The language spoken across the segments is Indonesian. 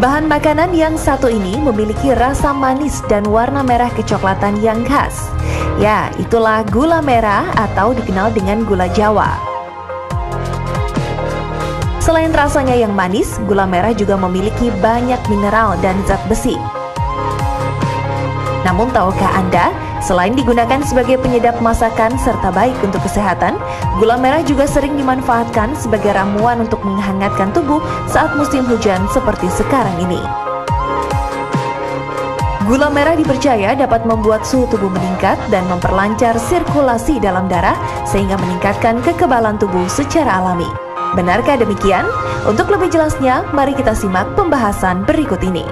Bahan makanan yang satu ini memiliki rasa manis dan warna merah kecoklatan yang khas. Ya, itulah gula merah atau dikenal dengan gula Jawa. Selain rasanya yang manis, gula merah juga memiliki banyak mineral dan zat besi. Namun tahukah Anda, selain digunakan sebagai penyedap masakan serta baik untuk kesehatan, gula merah juga sering dimanfaatkan sebagai ramuan untuk menghangatkan tubuh saat musim hujan seperti sekarang ini. Gula merah dipercaya dapat membuat suhu tubuh meningkat dan memperlancar sirkulasi dalam darah sehingga meningkatkan kekebalan tubuh secara alami. Benarkah demikian? Untuk lebih jelasnya, mari kita simak pembahasan berikut ini.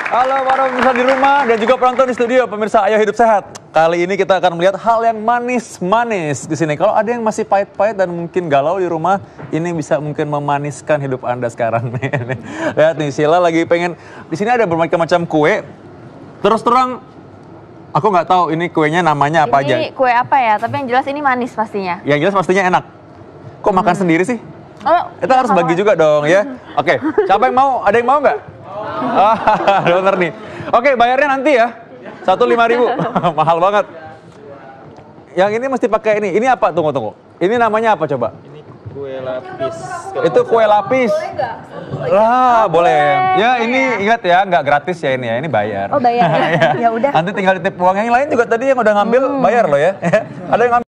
Halo para pemirsa di rumah dan juga penonton di studio, pemirsa Ayo Hidup Sehat. Kali ini kita akan melihat hal yang manis-manis di sini. Kalau ada yang masih pahit-pahit dan mungkin galau di rumah, ini bisa mungkin memaniskan hidup Anda sekarang nih. Lihat nih, Sheila lagi pengen, di sini ada bermacam-macam kue. Terus terang, aku nggak tahu ini kuenya namanya apa aja. Ini kue apa ya? Tapi yang jelas ini manis pastinya. Yang jelas pastinya enak. Kok makan sendiri sih? Oh, kita harus bagi juga dong ya. Oke, siapa yang mau? Ada yang mau nggak? Bener nih. Oke, bayarnya nanti ya. 1.500. Mahal banget. Yang ini mesti pakai ini. Ini apa? Tunggu. Ini namanya apa coba? Ini kue lapis. Itu kue lapis. Boleh. Ya, ini ingat ya, nggak gratis ya ini ya. Ini bayar. Oh, bayar. Ya udah. Nanti tinggal titip uang. Yang lain juga tadi yang udah ngambil bayar loh ya. Ada yang ngambil.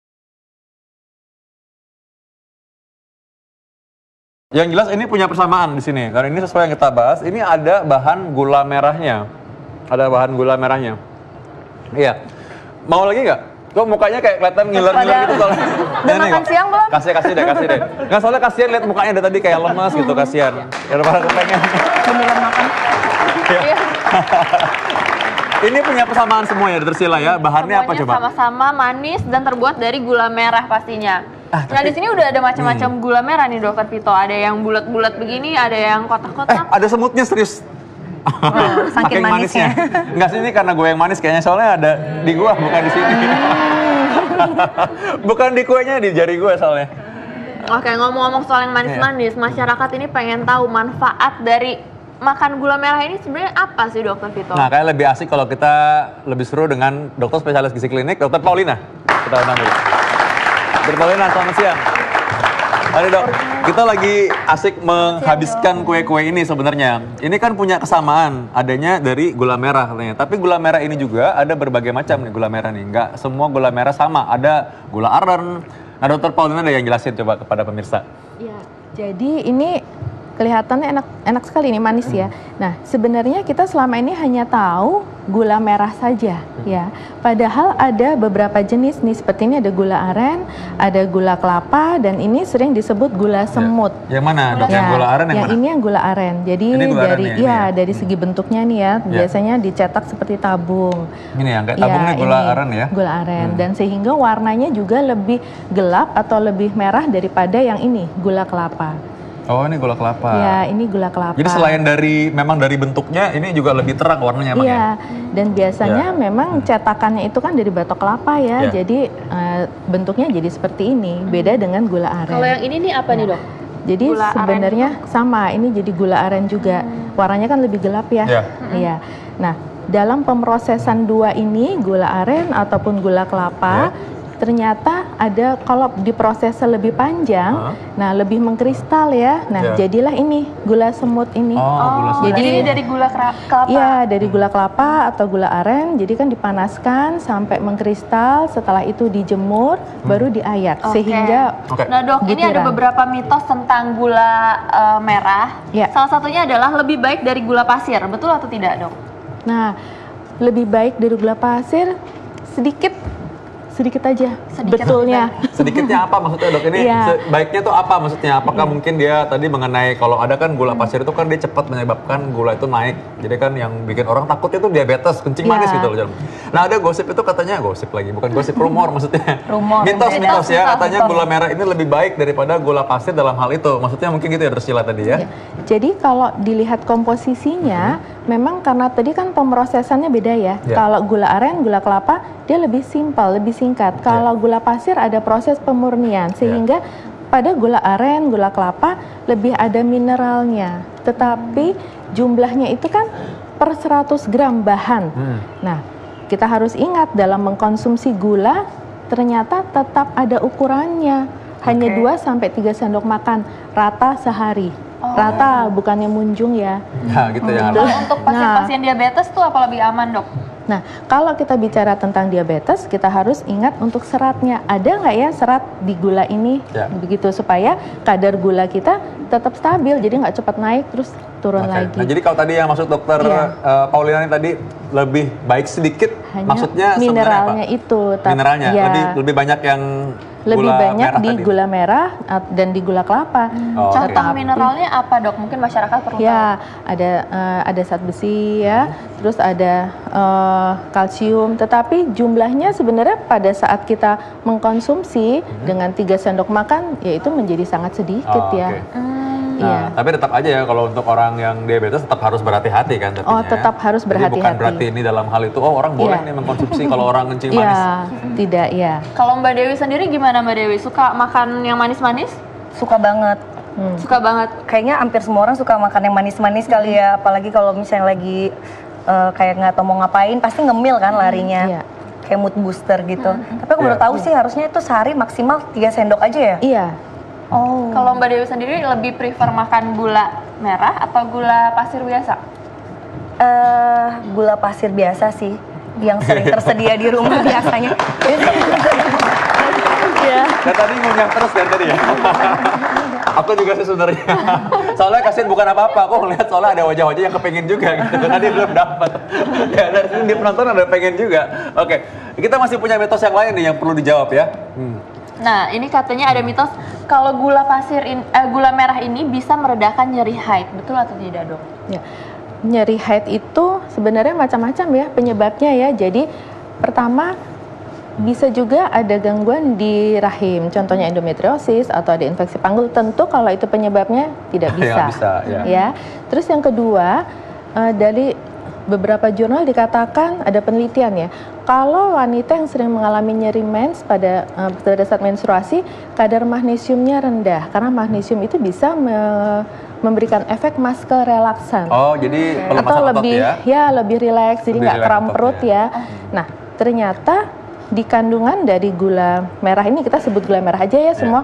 Yang jelas ini punya persamaan di sini. Karena ini sesuai yang kita bahas. Ini ada bahan gula merahnya. Ada bahan gula merahnya. Iya. Mau lagi nggak? Kok mukanya kayak kelihatan ngiler-ngiler gitu soalnya. Udah makan siang belum? Kasih deh. Nggak, soalnya kasihan lihat mukanya dari tadi kayak lemas gitu, kasihan. Ya daripada kepengen. Beneran makan. Iya. Ini punya persamaan semua ya, Sheila ya. Bahannya apa coba? Sama-sama manis dan terbuat dari gula merah pastinya. Nah, di sini udah ada macam-macam gula merah nih, Dokter Vito. Ada yang bulat-bulat begini, ada yang kotak-kotak. Ada semutnya, serius. Saking manisnya. Enggak sih, ini karena gue yang manis kayaknya, soalnya ada di gua, bukan di sini. Bukan di kuenya, di jari gue soalnya. Oke, ngomong-ngomong soal yang manis-manis, masyarakat ini pengen tahu manfaat dari makan gula merah ini sebenarnya apa sih, Dokter Vito? Nah, kayak lebih asik kalau kita lebih seru dengan dokter spesialis gizi klinik, Dokter Paulina. Kita undang dulu. Dokter Paulina, selamat siang. Halo dok, kita lagi asik menghabiskan kue-kue ini sebenarnya. Ini kan punya kesamaan, adanya dari gula merah katanya. Tapi gula merah ini juga ada berbagai macam nih gula merah nih. Nggak semua gula merah sama, ada gula aren. Nah, Dokter Paulina ada yang jelasin coba kepada pemirsa. Ya, jadi ini kelihatannya enak sekali nih, manis ya. Nah, sebenarnya kita selama ini hanya tahu gula merah saja ya. Padahal ada beberapa jenis nih, seperti ini ada gula aren, ada gula kelapa, dan ini sering disebut gula semut. Yang mana dok? Yang gula aren yang mana? Ini yang gula aren. Jadi dari segi bentuknya nih ya, biasanya dicetak seperti tabung. Ini ya, kayak tabungnya gula aren ya? Gula aren, dan sehingga warnanya juga lebih gelap atau lebih merah daripada yang ini, gula kelapa. Oh, ini gula kelapa. Ya, ini gula kelapa. Jadi selain memang dari bentuknya, ini juga lebih terang warnanya emang ya? Iya, dan biasanya memang cetakannya itu kan dari batok kelapa ya, jadi bentuknya jadi seperti ini, beda dengan gula aren. Kalau yang ini nih apa nih dok? Jadi sebenarnya sama, ini jadi gula aren juga, warnanya kan lebih gelap ya. Iya. Nah, dalam pemrosesan dua ini, gula aren ataupun gula kelapa, ternyata ada kalau diproses lebih panjang, nah lebih mengkristal ya. Nah, jadilah ini gula semut ini. Jadi ini dari gula kelapa? Iya, dari gula kelapa atau gula aren. Jadi kan dipanaskan sampai mengkristal, setelah itu dijemur, baru diayak. Sehingga Nah dok, ini ada beberapa mitos tentang gula merah. Salah satunya adalah lebih baik dari gula pasir. Betul atau tidak dok? Nah, lebih baik dari gula pasir sedikit aja, betulnya. Sedikitnya apa maksudnya dok? Ini baiknya tuh apa maksudnya? Apakah mungkin dia tadi mengenai kalau ada kan gula pasir itu kan dia cepat menyebabkan gula itu naik. Jadi kan yang bikin orang takut itu diabetes, kencing manis gitu loh. Nah, ada gosip itu katanya, gosip lagi, bukan gosip, rumor maksudnya. Mitos ya, katanya gula merah ini lebih baik daripada gula pasir dalam hal itu. Maksudnya mungkin gitu ya Sheila tadi ya. Jadi kalau dilihat komposisinya, memang karena tadi kan pemrosesannya beda ya. Kalau gula aren, gula kelapa, dia lebih simpel, lebih singkat. Kalau gula pasir ada proses pemurnian, sehingga pada gula aren, gula kelapa lebih ada mineralnya, tetapi jumlahnya itu kan per 100 gram bahan. Nah, kita harus ingat dalam mengkonsumsi gula ternyata tetap ada ukurannya. Hanya 2-3 sendok makan rata sehari. Rata, bukannya munjung ya. Nah, gitu ya. Kalau untuk pasien-pasien diabetes tuh apa lebih aman, Dok? Nah, kalau kita bicara tentang diabetes, kita harus ingat untuk seratnya. Ada nggak ya serat di gula ini? Begitu, supaya kadar gula kita tetap stabil, jadi nggak cepat naik terus turun lagi. Nah, jadi kalau tadi yang maksud dokter Paulina tadi lebih baik sedikit, hanya maksudnya mineralnya apa? Itu. Mineralnya, lebih banyak yang lebih gula banyak merah di tadi. gula merah dan di gula kelapa. Contoh mineralnya apa, Dok? Mungkin masyarakat perlu tahu. Ya, ada zat besi ya, terus ada kalsium. Tetapi jumlahnya sebenarnya pada saat kita mengkonsumsi dengan 3 sendok makan, ya itu menjadi sangat sedikit ya. Nah, tapi tetap aja ya kalau untuk orang yang diabetes tetap harus berhati-hati kan tentunya. Tetap harus berhati-hati. Jadi bukan berarti ini dalam hal itu orang boleh nih mengkonsumsi kalau orang kencing manis. Tidak ya. Kalau Mbak Dewi sendiri gimana, Mbak Dewi? Suka makan yang manis-manis? Suka banget. Suka banget. Kayaknya hampir semua orang suka makan yang manis-manis kali ya, apalagi kalau misalnya lagi kayak nggak tahu mau ngapain, pasti ngemil kan larinya. Kayak mood booster gitu. Tapi aku baru tahu sih harusnya itu sehari maksimal 3 sendok aja ya? Iya. Kalau Mbak Dewi sendiri lebih prefer makan gula merah atau gula pasir biasa? Gula pasir biasa sih, yang sering tersedia di rumah biasanya. Dan tadi ngunyah terus dari tadi ya. Aku juga sih sebenarnya. Soalnya kasihan bukan apa-apa, aku ngeliat soalnya ada wajah-wajah yang kepengen juga gitu. Tadi belum dapat. Ya dari sini di penonton ada pengen juga. Oke, kita masih punya mitos yang lain nih yang perlu dijawab ya. Nah, ini katanya ada mitos kalau gula gula merah ini bisa meredakan nyeri haid, betul atau tidak, Dok? Ya. Nyeri haid itu sebenarnya macam-macam ya penyebabnya ya. Jadi pertama bisa juga ada gangguan di rahim, contohnya endometriosis atau ada infeksi panggul. Tentu kalau itu penyebabnya tidak bisa. Ya. Terus yang kedua, dari beberapa jurnal dikatakan ada penelitian ya, kalau wanita yang sering mengalami nyeri mens pada saat menstruasi, kadar magnesiumnya rendah karena magnesium itu bisa memberikan efek muscle relaksan. Jadi atau otot lebih lebih rileks, jadi nggak kram perut ya. Nah, ternyata di kandungan dari gula merah ini, kita sebut gula merah aja ya semua,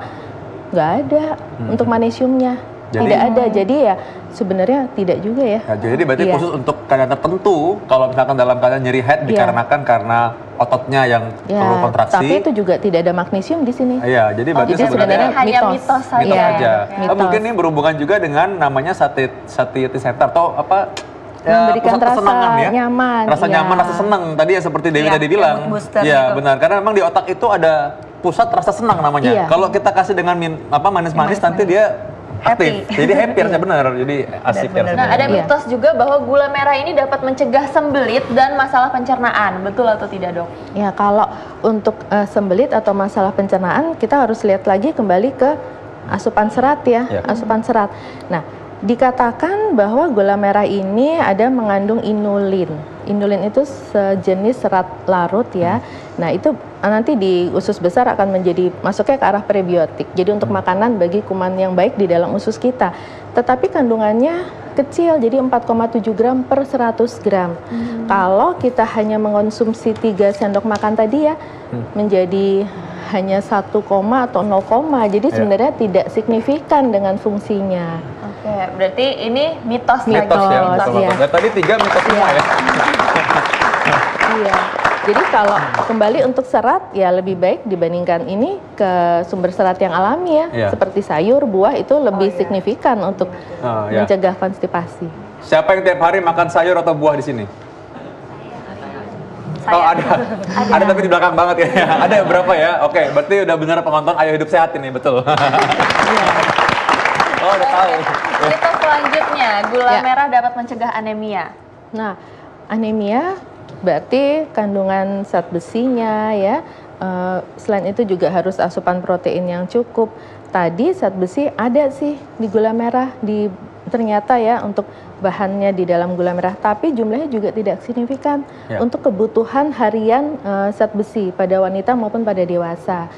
nggak ada untuk magnesiumnya. Tidak ada, jadi ya sebenarnya tidak juga ya. Jadi berarti khusus untuk keadaan tertentu, kalau misalkan dalam keadaan nyeri head dikarenakan karena ototnya yang perlu kontraksi. Tapi itu juga tidak ada magnesium di sini. Iya, jadi berarti sebenarnya hanya mitos saja. Mitos aja. Mitos. Mungkin ini berhubungan juga dengan namanya satiety center atau apa? Memberikan pusat kesenangan rasa ya. nyaman. Rasa nyaman, rasa senang. Tadi ya seperti Dewi tadi bilang. Iya, benar. Karena memang di otak itu ada pusat rasa senang namanya. Kalau kita kasih dengan manis-manis nanti dia aktif. Jadi happy harusnya benar. Jadi asik kan. Nah, ada mitos juga bahwa gula merah ini dapat mencegah sembelit dan masalah pencernaan. Betul atau tidak, Dok? Ya, kalau untuk sembelit atau masalah pencernaan, kita harus lihat lagi kembali ke asupan serat ya. Asupan serat. Nah, dikatakan bahwa gula merah ini ada mengandung inulin. Inulin itu sejenis serat larut ya. Nah, itu nanti di usus besar akan masuknya ke arah prebiotik. Jadi untuk makanan bagi kuman yang baik di dalam usus kita. Tetapi kandungannya kecil, jadi 4,7 gram per 100 gram. Kalau kita hanya mengonsumsi 3 sendok makan tadi ya, menjadi hanya 1, atau 0, jadi sebenarnya tidak signifikan dengan fungsinya. Oke, berarti ini mitos ya. Tadi 3 mitos semua ya. Iya. Jadi kalau kembali untuk serat ya lebih baik dibandingkan ini ke sumber serat yang alami ya, seperti sayur, buah itu lebih signifikan untuk mencegah konstipasi. Siapa yang tiap hari makan sayur atau buah di sini? Ada tapi di belakang banget ya. Ada berapa ya? Oke, berarti udah benar penonton Ayo Hidup Sehat ini, betul. Udah tahu. Mitos selanjutnya, gula merah dapat mencegah anemia. Nah, anemia berarti kandungan zat besinya ya. Selain itu juga harus asupan protein yang cukup. Tadi zat besi ada sih di gula merah, ternyata ya untuk bahannya di dalam gula merah, tapi jumlahnya juga tidak signifikan untuk kebutuhan harian zat besi pada wanita maupun pada dewasa.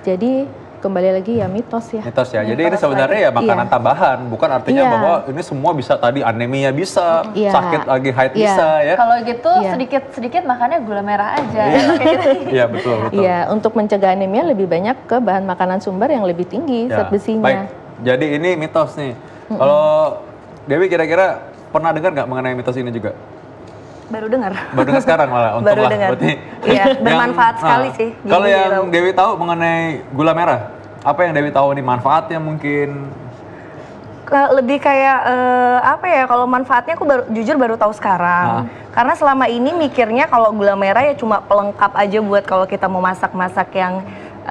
Jadi kembali lagi ya mitos ya. Mitos ya. Jadi ini sebenarnya ya makanan tambahan, bukan artinya bahwa ini semua bisa tadi anemia bisa, sakit lagi haid bisa ya. Kalau gitu sedikit-sedikit makannya gula merah aja. Iya betul. Iya, untuk mencegah anemia lebih banyak ke bahan makanan sumber yang lebih tinggi zat besinya. Baik. Jadi ini mitos nih. Kalau Dewi kira-kira pernah dengar nggak mengenai mitos ini juga? Baru dengar sekarang malah. Baru dengar. Iya, bermanfaat sekali sih. Kalau yang Dewi tahu mengenai gula merah, apa yang Dewi tahu nih manfaatnya mungkin? Lebih kayak apa ya? Kalau manfaatnya aku jujur baru tahu sekarang. Karena selama ini mikirnya kalau gula merah ya cuma pelengkap aja buat kalau kita mau masak-masak yang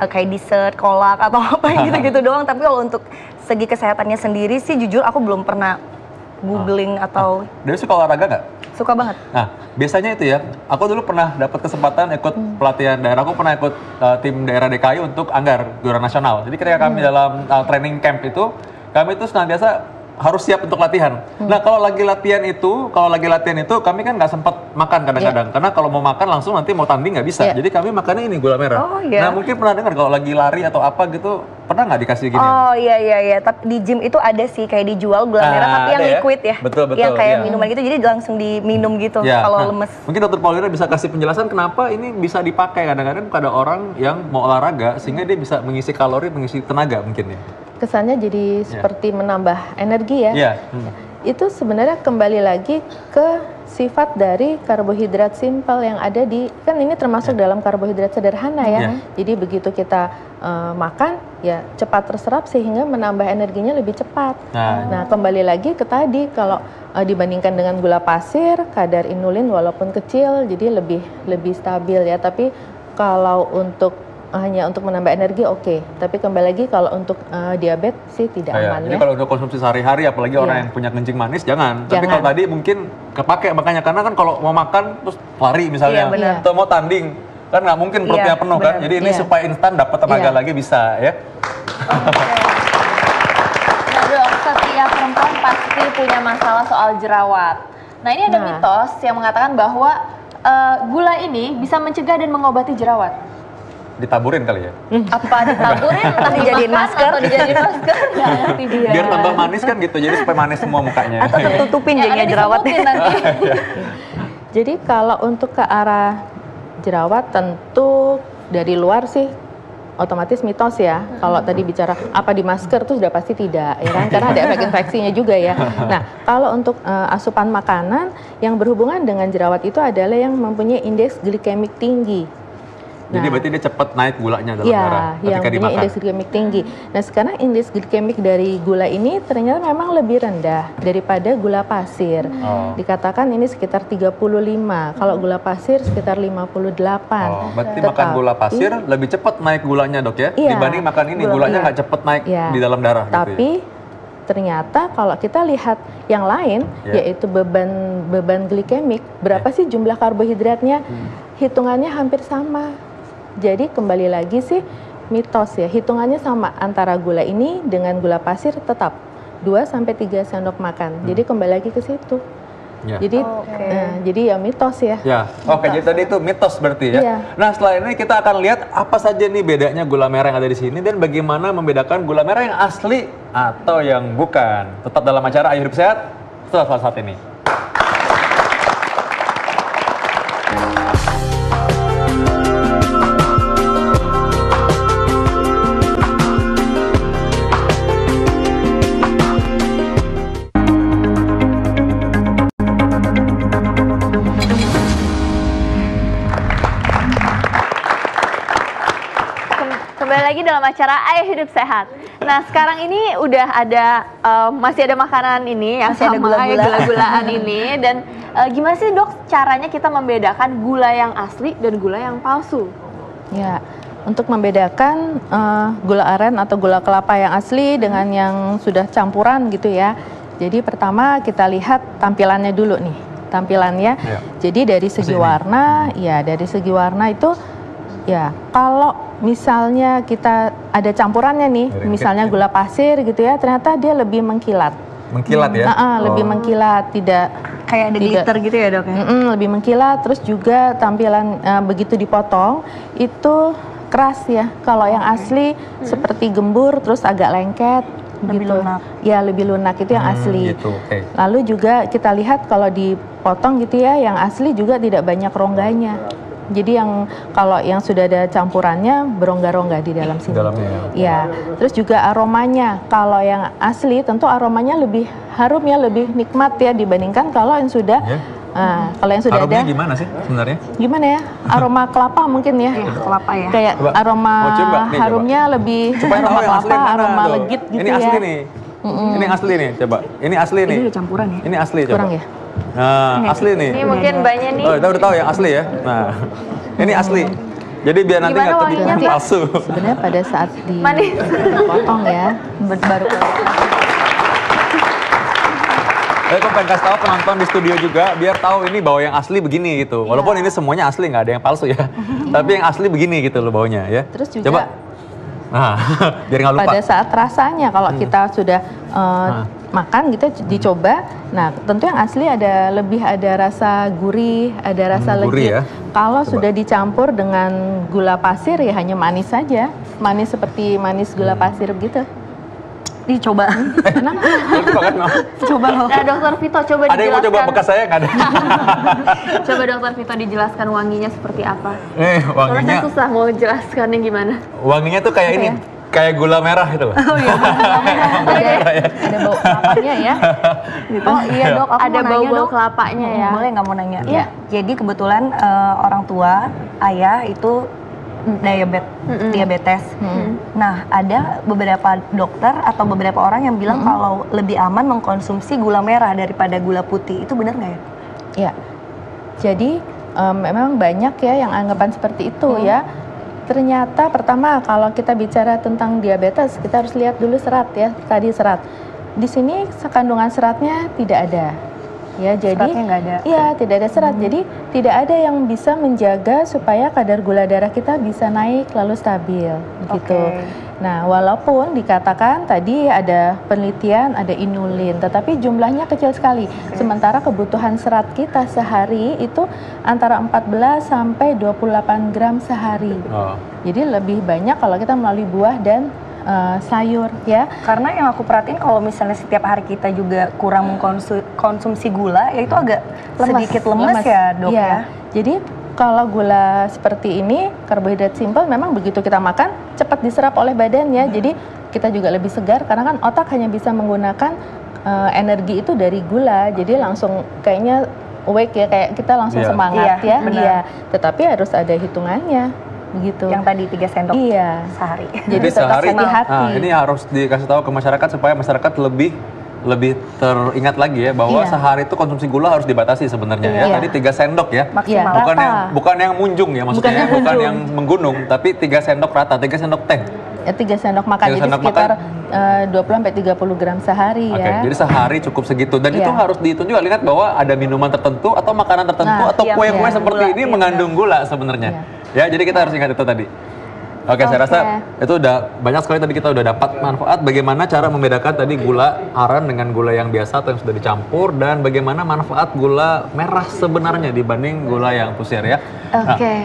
kayak dessert, kolak atau apa gitu-gitu doang. Tapi kalau untuk segi kesehatannya sendiri sih jujur aku belum pernah googling atau. Dewi suka olahraga nggak? Suka banget. Nah, biasanya itu ya, aku dulu pernah dapat kesempatan ikut pelatihan daerah, aku pernah ikut tim daerah DKI untuk Anggar, juara nasional. Jadi ketika kami dalam training camp itu, kami itu senantiasa harus siap untuk latihan. Nah, kalau lagi latihan itu kami kan nggak sempat makan kadang-kadang. Karena kalau mau makan langsung nanti mau tanding nggak bisa. Jadi kami makannya ini gula merah. Nah, mungkin pernah dengar kalau lagi lari atau apa gitu, pernah nggak dikasih gini? Oh iya. Tapi di gym itu ada sih kayak dijual gula merah tapi yang liquid ya. Betul. Yang kayak minuman gitu, jadi langsung diminum gitu kalau lemes. Mungkin Dokter Paulina bisa kasih penjelasan kenapa ini bisa dipakai kadang-kadang pada orang yang mau olahraga sehingga dia bisa mengisi kalori, mengisi tenaga mungkin ya. Kesannya jadi seperti menambah energi ya. Itu sebenarnya kembali lagi ke sifat dari karbohidrat simpel yang ada di, kan ini termasuk dalam karbohidrat sederhana ya. Jadi begitu kita makan ya cepat terserap sehingga menambah energinya lebih cepat. Nah kembali lagi ke tadi kalau dibandingkan dengan gula pasir kadar inulin walaupun kecil jadi lebih stabil ya. Tapi kalau untuk hanya untuk menambah energi tapi kembali lagi kalau untuk diabetes sih tidak aman jadi kalau untuk konsumsi sehari-hari apalagi orang yang punya kencing manis jangan. Tapi kalau tadi mungkin kepake makanya karena kan kalau mau makan terus lari misalnya atau mau tanding kan nggak mungkin perutnya penuh kan. Jadi ini supaya instan dapat tenaga lagi bisa ya. Nah dok, setiap perempuan pasti punya masalah soal jerawat. Nah ini ada mitos yang mengatakan bahwa gula ini bisa mencegah dan mengobati jerawat. Ditaburin kali ya? Apa ditaburin? Entah dijadiin masker? Atau dijadiin masker? Biar tambah manis kan gitu, jadi supaya manis semua mukanya. Atau tertutupin jadinya jerawatnya. Jadi kalau untuk ke arah jerawat tentu dari luar sih otomatis mitos ya. Kalau tadi bicara apa di masker tuh sudah pasti tidak ya kan, karena ada efek infeksinya juga ya. Nah kalau untuk asupan makanan yang berhubungan dengan jerawat itu adalah yang mempunyai indeks glikemik tinggi. Jadi berarti dia cepat naik gulanya dalam darah ketika dimakan. Indeks glikemik tinggi. Nah sekarang indeks glikemik dari gula ini ternyata memang lebih rendah daripada gula pasir. Dikatakan ini sekitar 35. Kalau gula pasir sekitar 58. Berarti makan gula pasir lebih cepat naik gulanya dok ya? Dibanding makan ini gulanya nggak cepat naik di dalam darah. Tapi ternyata kalau kita lihat yang lain yaitu beban glikemik, berapa sih jumlah karbohidratnya? Hitungannya hampir sama. Jadi kembali lagi sih mitos ya, hitungannya sama antara gula ini dengan gula pasir tetap 2-3 sendok makan. Jadi kembali lagi ke situ. Jadi jadi ya mitos ya. Jadi tadi itu mitos berarti ya. Nah setelah ini kita akan lihat apa saja nih bedanya gula merah yang ada di sini dan bagaimana membedakan gula merah yang asli atau yang bukan. Tetap dalam acara Ayo Hidup Sehat setelah saat ini. Lagi dalam acara Ayo Hidup Sehat. Nah sekarang ini udah ada masih ada makanan ini yang sama gula-gulaan ini dan gimana sih dok caranya kita membedakan gula yang asli dan gula yang palsu? Ya, untuk membedakan gula aren atau gula kelapa yang asli dengan yang sudah campuran gitu ya. Jadi pertama kita lihat tampilannya dulu nih, tampilannya. Jadi dari segi warna, dari segi warna itu ya kalau misalnya kita ada campurannya nih, misalnya gula pasir gitu ya, ternyata dia lebih mengkilat. Mengkilat ya? Lebih mengkilat, tidak kayak ada glitter gitu ya dok ya? Lebih mengkilat, terus juga tampilan begitu dipotong itu keras ya. Kalau yang asli seperti gembur terus agak lengket Lebih gitu. lunak. Ya, lebih lunak itu yang asli. Gitu, oke. Lalu juga kita lihat kalau dipotong gitu ya, yang asli juga tidak banyak rongganya. Jadi yang kalau yang sudah ada campurannya berongga-rongga di dalam sini. Dalamnya ya. Terus juga aromanya. Kalau yang asli tentu aromanya lebih harum ya, lebih nikmat ya dibandingkan kalau yang sudah kalau yang sudah aromanya ada. gimana sih sebenarnya? Gimana ya? Aroma kelapa mungkin ya. Kelapa ya. Kayak Coba. aroma Oh, coba. Nih, harumnya lebih Coba tahu aroma yang asli kelapa, yang mana aroma tuh? legit gitu Ini ya. asli nih. Ini asli nih, coba. Ini asli nih. Ini udah campuran ya? Ini asli coba. Kurang ya? Nah, asli nih. Ini mungkin banyak nih. Oh, kita udah tahu yang asli ya. Nah, ini asli. Jadi biar nanti Gimana nggak wanginya, terlihat Mbak? palsu. Sebenarnya pada saat Manis. dipotong ya, baru Aku pengen kasih tahu penonton di studio juga biar tahu ini bau yang asli begini gitu. Walaupun ini semuanya asli, nggak ada yang palsu ya. Tapi yang asli begini gitu loh baunya ya. Terus juga Coba. Nah, biar nggak lupa. pada saat rasanya kalau kita sudah makan gitu dicoba, nah tentu yang asli lebih ada rasa gurih, ada rasa gurih legit. ya. Kalau Coba. sudah dicampur dengan gula pasir ya hanya manis saja, manis seperti manis gula pasir gitu. Dicoba. Itu banget, no. Coba loh. Nah, Dokter Vito coba Ada yang mau coba bekas saya nggak ada? Coba Dokter Vito dijelaskan wanginya seperti apa. Nih, Soalnya wanginya, saya susah mau jelaskannya gimana. wanginya tuh kayak ini, kayak gula merah itu. Oh iya. Ada bau kelapanya ya. Oh iya dok, aku Ada mau nanya bau-bau dok. kelapanya ya. Boleh nggak mau nanya? Iya. Jadi kebetulan orang tua, ayah itu diabetes. Nah, ada beberapa dokter atau beberapa orang yang bilang kalau lebih aman mengkonsumsi gula merah daripada gula putih. Itu benar nggak ya? Ya. Jadi memang banyak ya yang anggapan seperti itu ya. Ternyata pertama kalau kita bicara tentang diabetes, kita harus lihat dulu serat ya. Tadi serat. Di sini kandungan seratnya tidak ada. Ya, jadi Seratnya nggak ada. Iya, tidak ada serat. Jadi tidak ada yang bisa menjaga supaya kadar gula darah kita bisa naik lalu stabil begitu. Oke. Nah, walaupun dikatakan tadi ada penelitian ada inulin, tetapi jumlahnya kecil sekali. Sementara kebutuhan serat kita sehari itu antara 14 sampai 28 gram sehari. Oh. Jadi lebih banyak kalau kita melalui buah dan sayur ya. Karena yang aku perhatiin kalau misalnya setiap hari kita juga kurang mengkonsumsi gula, ya itu agak sedikit lemes ya dok Iya. ya. Jadi kalau gula seperti ini, karbohidrat simpel memang begitu kita makan cepat diserap oleh badan ya. Jadi kita juga lebih segar karena kan otak hanya bisa menggunakan energi itu dari gula. Jadi langsung kayaknya awake ya, kayak kita langsung Iya. semangat Iya, ya. benar. Iya. Tetapi harus ada hitungannya begitu. Yang tadi 3 sendok Iya. sehari. Jadi Jadi tetap sehari, hati-hati. ini harus dikasih tahu ke masyarakat supaya masyarakat lebih teringat lagi ya bahwa Iya. sehari itu konsumsi gula harus dibatasi sebenarnya ya. Iya. Tadi 3 sendok ya. Maksimal. Iya. Bukan Rata. bukan yang munjung ya maksudnya, Bukan yang bukan munjung. yang menggunung, tapi 3 sendok rata, 3 sendok teh. 3 sendok makan, 3 jadi sendok sekitar 20-30 gram sehari Oke, ya. jadi sehari cukup segitu dan Iya. itu harus dihitung juga lihat bahwa ada minuman tertentu atau makanan tertentu Nah, atau iya, kue-kue iya. seperti Gula, ini iya, mengandung gula sebenarnya. Ya, jadi kita harus ingat itu tadi. Oke, saya rasa itu udah banyak sekali tadi kita udah dapat manfaat bagaimana cara membedakan tadi gula aren dengan gula yang biasa atau yang sudah dicampur dan bagaimana manfaat gula merah sebenarnya dibanding gula yang pusir ya. Oke.